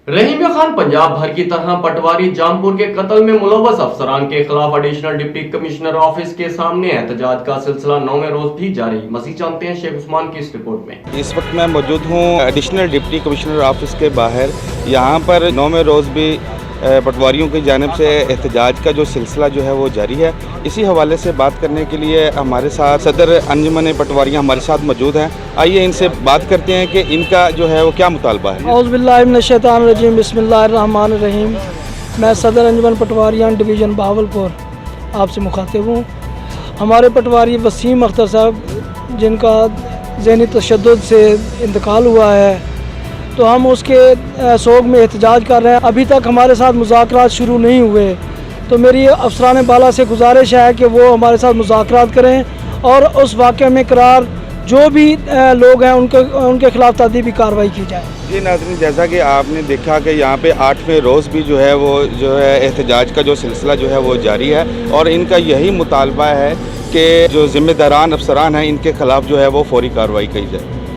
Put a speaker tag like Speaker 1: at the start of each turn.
Speaker 1: रहीम खान पंजाब भर की तरह पटवारी जामपुर के कत्ल में मुलव्वस अफसरान के खिलाफ एडिशनल डिप्टी कमिश्नर ऑफिस के सामने एहतजाज का सिलसिला 9वें रोज भी जारी। मज़ीद जानते हैं शेख उस्मान की इस रिपोर्ट में।
Speaker 2: इस वक्त मैं मौजूद हूँ एडिशनल डिप्टी कमिश्नर ऑफिस के बाहर। यहाँ पर 9वें रोज़ भी पटवारियों की जानिब से एहतजाज का जो सिलसिला जो है वो जारी है। इसी हवाले से बात करने के लिए हमारे साथ सदर अंजुमन पटवारियाँ हमारे साथ मौजूद हैं। आइए इनसे बात करते हैं कि इनका जो है वो क्या मुतालबा है।
Speaker 3: औज़ु बिल्लाहि मिनश शैतानिर रजीम, बिस्मिल्लाहिर रहमानिर रहीम। मैं सदर अंजुमन पटवारियाँ डिवीज़न बहावलपुर आपसे मुखातिब हूँ। हमारे पटवारी वसीम अख्तर साहब जिनका ज़हनी तशद्दुद से इंतकाल हुआ है, तो हम उसके सोग में एहतजाज कर रहे हैं। अभी तक हमारे साथ मुज़ाकरात शुरू नहीं हुए, तो मेरी अफसरान बाला से गुजारिश है कि वो हमारे साथ मुज़ाकरात करें और उस वाक़े में करार जो भी लोग हैं उनके खिलाफ तादीबी कार्रवाई की जाए।
Speaker 2: जी नाज़रीन, जैसा कि आपने देखा कि यहाँ पे 8वें रोज़ भी जो है वो एहतजाज का जो सिलसिला जो है वो जारी है और इनका यही मुतालबा है कि जो ज़िम्मेदारान अफसरान हैं इनके खिलाफ जो है वो फौरी कार्रवाई की जाए।